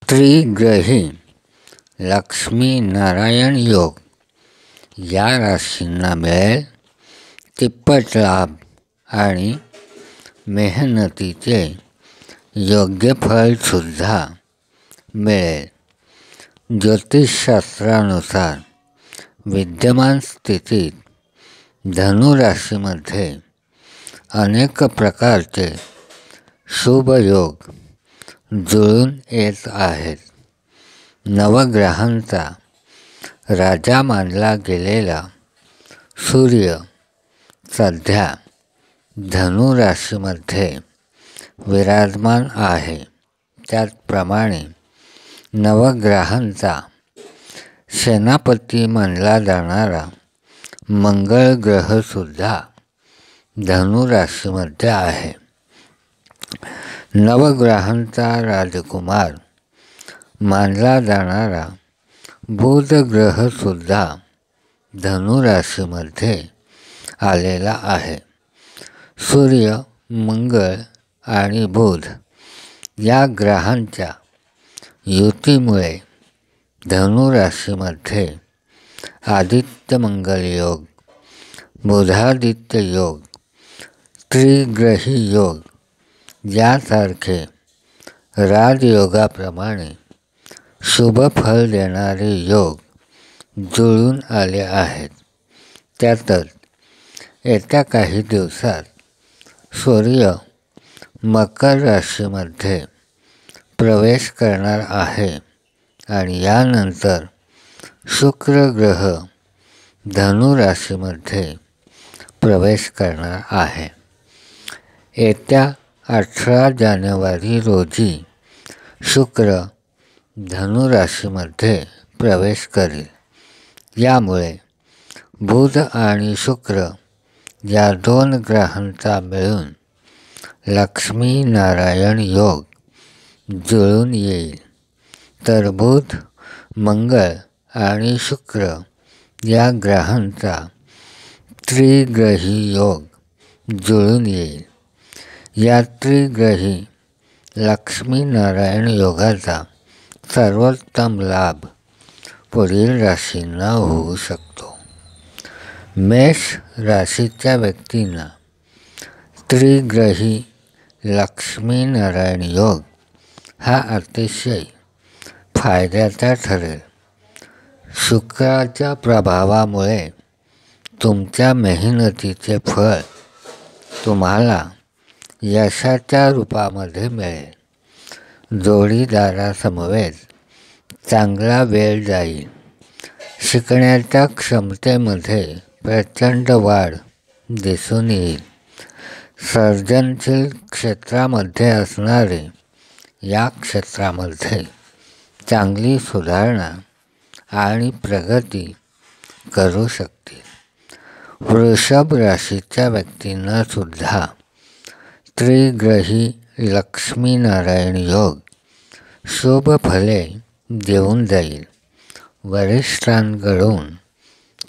त्रिग्रही लक्ष्मी नारायण योग या राशींना मिळेल तिप्पट लाभ आणि मेहनतीचे योग्य फळसुद्धा मिळेल. ज्योतिषशास्त्रानुसार विद्यमान स्थितीत धनुराशीमध्ये अनेक प्रकारचे शुभयोग जुळून येत आहेत. नवग्रहांचा राजा मानला गेलेला सूर्य सध्या धनुराशीमध्ये विराजमान आहे. त्याचप्रमाणे नवग्रहांचा सेनापती मानला जाणारा मंगळ ग्रहसुद्धा धनुराशीमध्ये आहे. नवग्रहांचा राजकुमार मानला जाणारा बुध ग्रहसुद्धा धनुराशीमध्ये आलेला आहे. सूर्य, मंगळ आणि बुध या ग्रहांच्या युतीमुळे धनुराशीमध्ये आदित्य मंगल योग, बुधादित्य योग, त्रिग्रही योग यासारखे राजयोगाप्रमाणे शुभ फळ देणारे योग जुळून आले आहेत. त्यातच येत्या काही दिवसात सूर्य मकर राशीमध्ये प्रवेश करणार आहे आणि यानंतर शुक्र ग्रह धनुराशीमध्ये प्रवेश करणार आहे. येत्या 18 जानेवारी रोजी शुक्र धनुराशीमध्ये प्रवेश करेल. यामुळे बुध आणि शुक्र या दोन ग्रहांचा मिळून लक्ष्मी नारायण योग जुळून येईल. तर बुध, मंगळ आणि शुक्र या ग्रहांचा त्रिग्रही योग जुळून येईल. या त्रिग्रही लक्ष्मी नारायण योगाचा सर्वोत्तम लाभ पुढील राशींना होऊ शकतो. मेष राशीच्या व्यक्तींना त्रिग्रही लक्ष्मी नारायण योग हा अतिशय फायद्याचा ठरेल. शुक्राच्या प्रभावामुळे तुमच्या मेहनतीचे फळ तुम्हाला यशाच्या रूपामध्ये मिळेल. जोडीदारासमवेत चांगला वेळ जाईल. शिकण्याच्या क्षमतेमध्ये प्रचंड वाढ दिसून येईल. सर्जनशील क्षेत्रामध्ये असणारे या क्षेत्रामध्ये चांगली सुधारणा आणि प्रगती करू शकतील. वृषभ राशीच्या व्यक्तींना सुद्धा त्रिग्रही लक्ष्मी नारायण योग शुभ फले देऊन जाईल. वरिष्ठांकडून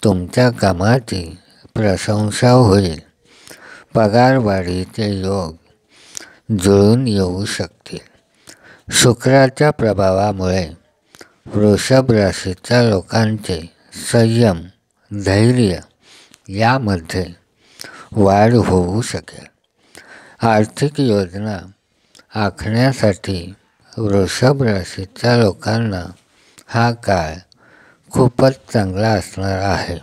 तुमच्या कामाची प्रशंसा होईल. पगारवाढीचे योग जुळून येऊ शकतील. शुक्राच्या प्रभावामुळे वृषभ राशीच्या लोकांचे संयम, धैर्य यामध्ये वाढ होऊ शकेल. आर्थिक योजना आखण्यासाठी वृषभ राशीच्या लोकांना हा काळ खूपच चांगला असणार आहे.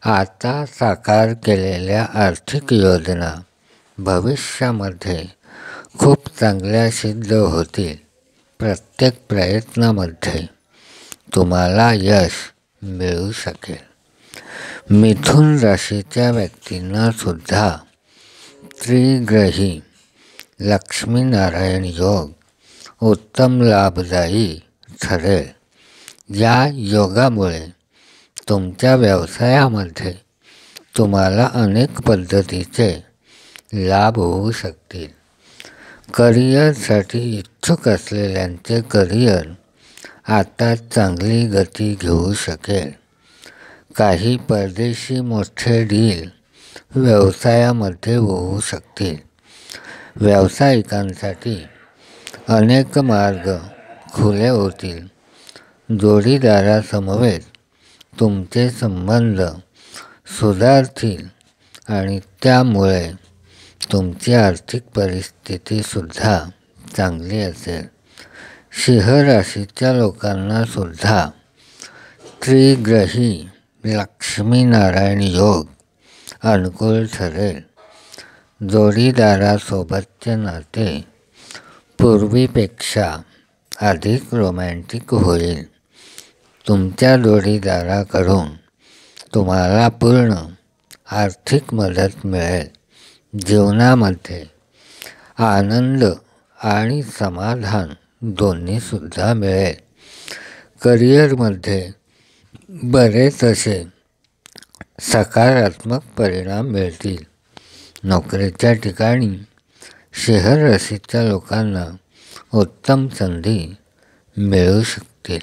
आता साकार केलेल्या आर्थिक योजना भविष्यामध्ये खूप चांगल्या सिद्ध होतील. प्रत्येक प्रयत्नामध्ये तुम्हाला यश मिळू शकेल. मिथुन राशीच्या व्यक्तींना सुद्धा त्रिग्रही लक्ष्मी नारायण योग उत्तम लाभदायी ठरेल. या योगामुळे तुमच्या व्यवसायामध्ये तुम्हाला अनेक पद्धतीचे लाभ होऊ शकतील. करिअरसाठी इच्छुक असलेल्यांचे करिअर आता चांगली गती घेऊ शकेल. काही परदेशी मोठे डील व्यवसायामध्ये होऊ शकतील. व्यावसायिकांसाठी अनेक मार्ग खुले होतील. जोडीदारासमवेत तुमचे संबंध सुधारतील आणि त्यामुळे तुमची आर्थिक परिस्थितीसुद्धा चांगली असेल. सिंह राशीच्या लोकांना सुद्धा त्रिग्रही लक्ष्मीनारायण योग अनुकूल ठरेल. जोडीदारासोबतचे नाते पूर्वीपेक्षा अधिक रोमॅन्टिक होईल. तुमच्या जोडीदाराकडून तुम्हाला पूर्ण आर्थिक मदत मिळेल. जीवनामध्ये आनंद आणि समाधान दोन्हीसुद्धा मिळेल. करिअरमध्ये बरेच असे सकारात्मक परिणाम मिळतील. नोकरीच्या ठिकाणी सिंह राशीच्या लोकांना उत्तम संधी मिळू शकतील.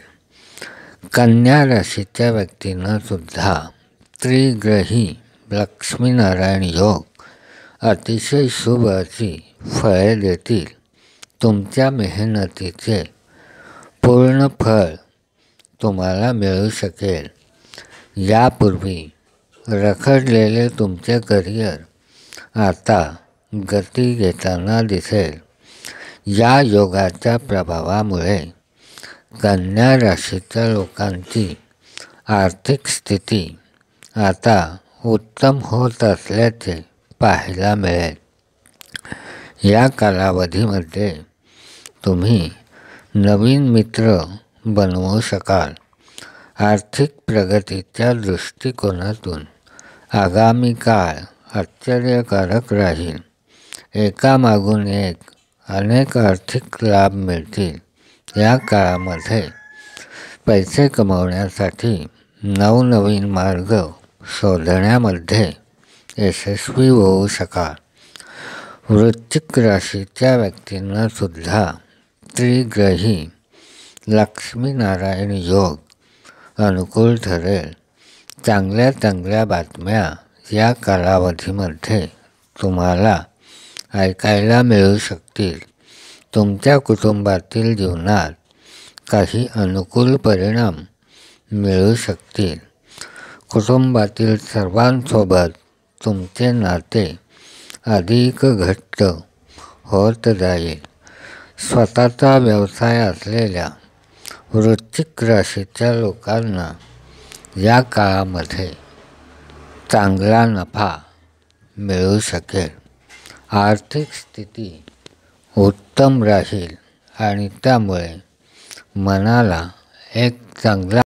कन्या राशीच्या व्यक्तींना सुद्धा त्रिग्रही लक्ष्मीनारायण योग अतिशय शुभ अशी फळे देतील. तुमच्या मेहनतीचे पूर्ण फळ तुम्हाला मिळू शकेल. यापूर्वी रखडलेले तुमचे करिअर आता गती घेताना दिसेल. या योगाच्या प्रभावामुळे कन्या राशीच्या लोकांची आर्थिक स्थिती आता उत्तम होत असल्याचे पाहायला मिळेल. या कालावधीमध्ये तुम्ही नवीन मित्र बनवू शकाल. आर्थिक प्रगतीच्या दृष्टिकोनातून आगामी काळ आश्चर्यकारक राहील. एकामागून एक अनेक आर्थिक लाभ मिळतील. या काळामध्ये पैसे कमवण्यासाठी नवनवीन मार्ग शोधण्यामध्ये यशस्वी होऊ शकाल. वृश्चिक राशीच्या व्यक्तींना सुद्धा त्रिग्रही लक्ष्मीनारायण योग अनुकूल ठरेल. चांगल्या बातम्या या कालावधीमध्ये तुम्हाला ऐकायला मिळू शकतील. तुमच्या कुटुंबातील जीवनात काही अनुकूल परिणाम मिळू शकतील. कुटुंबातील सर्वांसोबत तुमचे नाते अधिक घट्ट होत जाईल. स्वतःचा व्यवसाय असलेल्या वृश्चिक राशीच्या लोकांना या काळामध्ये चांगला नफा मिळू शकेल. आर्थिक स्थिती उत्तम राहील आणि त्यामुळे मनाला एक चांगला